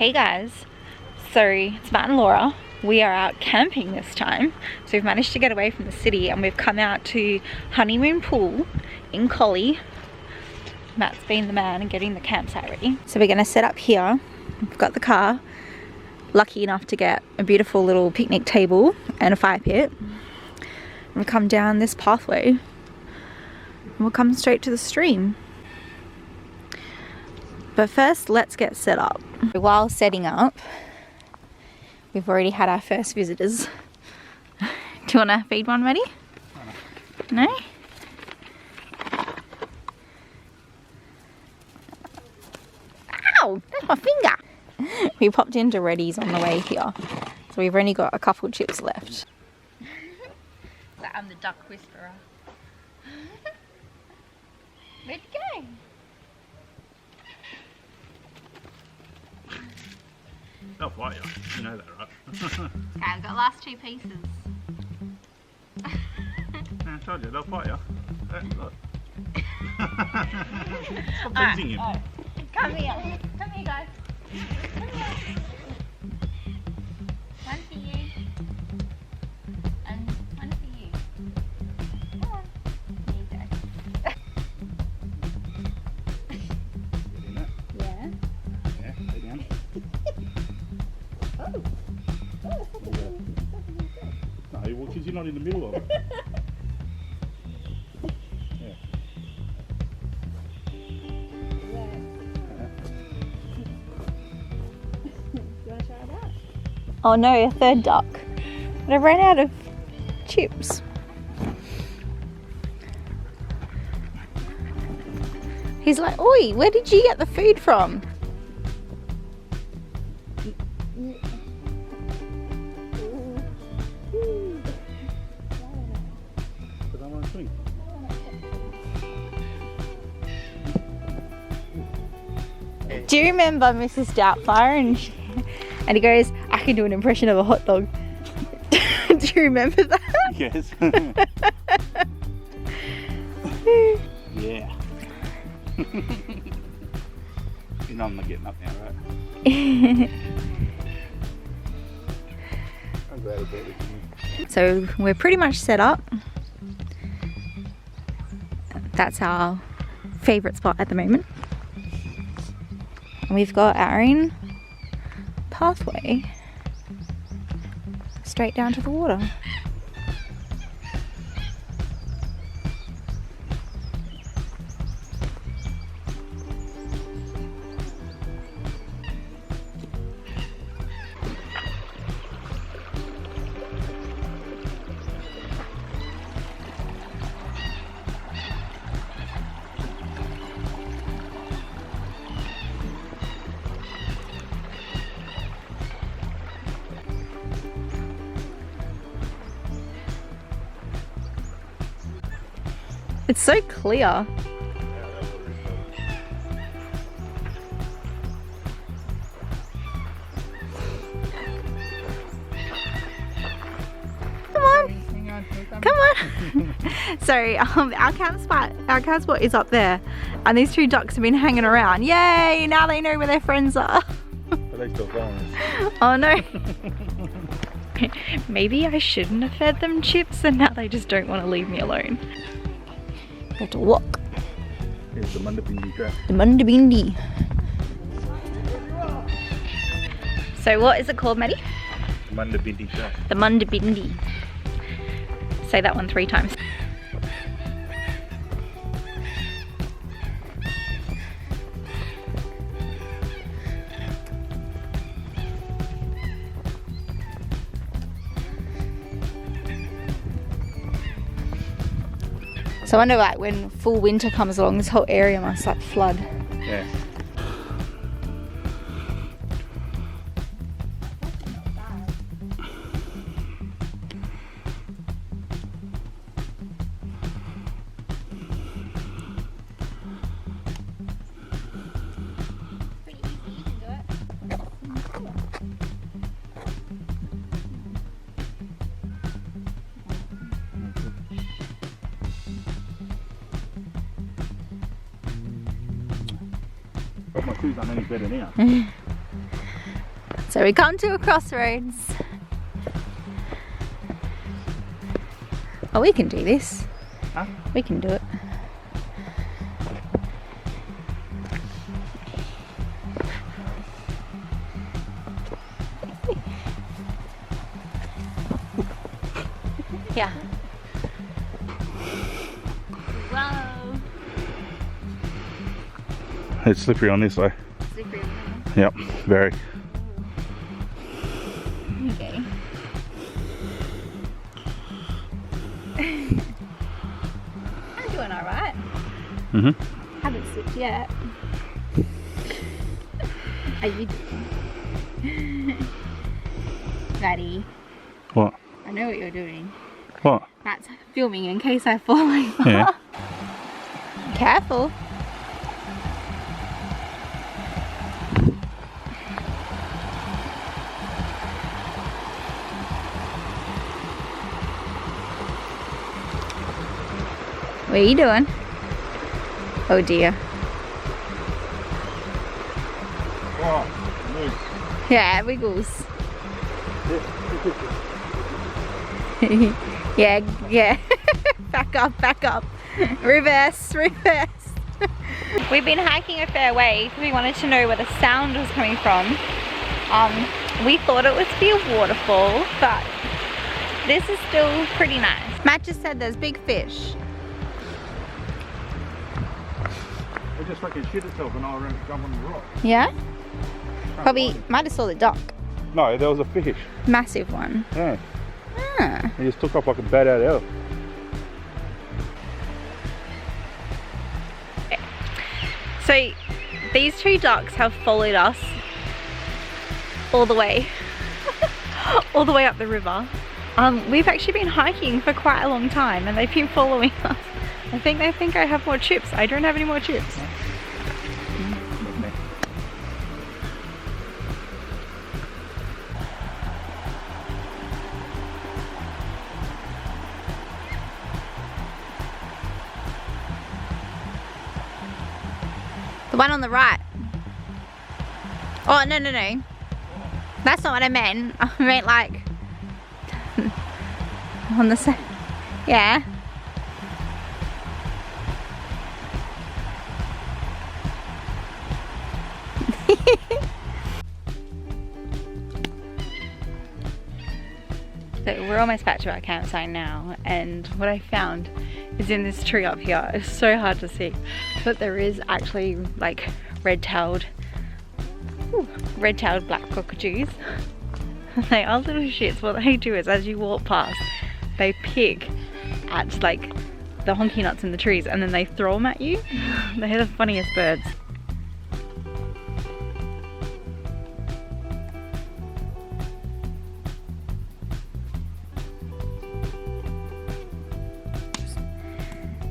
Hey guys, so it's Matt and Laura. We are out camping this time. So we've managed to get away from the city and we've come out to Honeymoon Pool in Collie. Matt's been the man and getting the campsite ready. So we're gonna set up here. We've got the car. Lucky enough to get a beautiful little picnic table and a fire pit. We'll come down this pathway and we'll come straight to the stream. But first, let's get set up. While setting up, we've already had our first visitors. Do you want to feed one, Maddie? No? Ow! That's my finger! We popped into Reddy's on the way here. So we've only got a couple chips left. I'm the duck whisperer. Where'd you go? They'll fight you. You know that, right? Okay, I've got last two pieces. Yeah, I told you, they'll fight you. Look. Stop teasing him. Oh. Come here. Come here, guys. Come here. One for you. And one for you. Come on. There you go. Yeah. Yeah, lay down. Oh. No, well, because you're not in the middle of it. Yeah. Oh no, a third duck. But I ran out of chips. He's like, oi, where did you get the food from? Because I want to swing. Do you remember Mrs. Doubtfire? And he goes, I can do an impression of a hot dog. Do you remember that? Yes. Yeah. You know I'm not getting up now, right? I'm glad I bet with you. So we're pretty much set up. That's our favourite spot at the moment. And we've got our own pathway straight down to the water. It's so clear. Come on. Come on. So our camp spot is up there, and these two ducks have been hanging around. Yay! Now they know where their friends are. Are they still following us? Oh no. Maybe I shouldn't have fed them chips, and now they just don't want to leave me alone. We have to walk. Here's the Mundabindi track. The Mundabindi. So what is it called, Maddie? Mundabindi track. The Mundabindi. Say that one 3 times. So I wonder, like, when full winter comes along, this whole area must like flood. Yeah. Got my shoes on any better now. So we come to a crossroads. Oh, we can do this. Huh? We can do it. Yeah. Whoa. It's slippery on this way. Slippery. Yep, very. Okay. I'm doing alright. Mm-hmm. Haven't slipped yet. Are you doing? Daddy, What? I know what you're doing. What? That's filming in case I fall over. Yeah. Careful. What are you doing? Oh dear. Oh, loose. Yeah, wiggles. Yeah, yeah. Back up, back up. Reverse, reverse. We've been hiking a fair way because we wanted to know where the sound was coming from. We thought it would be a waterfall, but this is still pretty nice. Matt just said there's big fish. It just fucking shit itself and I ran to jump on the rock. Yeah? Probably might have saw the dock. No, there was a fish. Massive one. Yeah. Ah. He just took off like a bat out of hell. So these two ducks have followed us all the way all the way up the river. We've actually been hiking for quite a long time and they've been following us. I think they think I have more chips. I don't have any more chips. The one on the right. Oh, no, no, no. That's not what I meant. I meant like on the side. Yeah. So we're almost back to our campsite now, and what I found is in this tree up here. It's so hard to see, but there is actually like red-tailed black cockatoos. They are little shits. What they do is as you walk past, they pick at like the honky nuts in the trees and then they throw them at you. They're the funniest birds.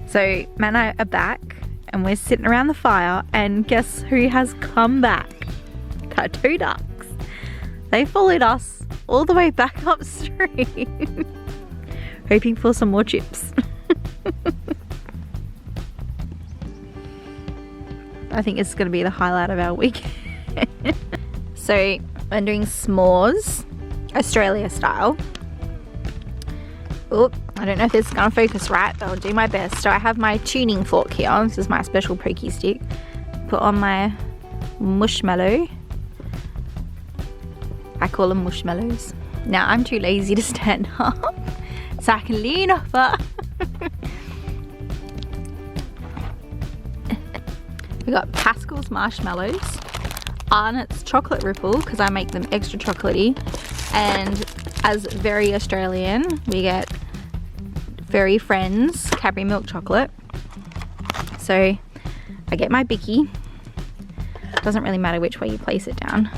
So Matt and I are back and we're sitting around the fire, and guess who has come back? Our two ducks. They followed us all the way back upstream, hoping for some more chips. I think it's going to be the highlight of our week. So I'm doing s'mores, Australia style. Oop, I don't know if this is going to focus right, but I'll do my best. So I have my tuning fork here. This is my special pokey stick. Put on my mushmallow. I call them mushmallows. Now I'm too lazy to stand up, so I can lean over. We got Pascal's marshmallows, Arnott's chocolate ripple, because I make them extra chocolatey, and as very Australian, we get Furry Friends Cadbury milk chocolate. So I get my bicky. Doesn't really matter which way you place it down.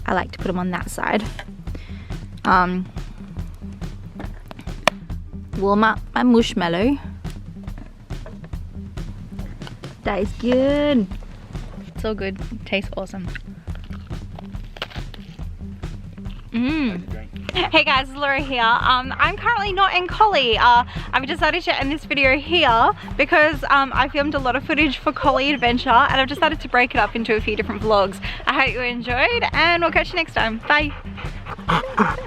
I like to put them on that side. Warm up my mushmallow. That is good. So good. Tastes awesome. Mmm. Hey guys, it's Laura here. I'm currently not in Collie. I've decided to end this video here because I filmed a lot of footage for Collie Adventure and I've decided to break it up into a few different vlogs. I hope you enjoyed and we'll catch you next time. Bye.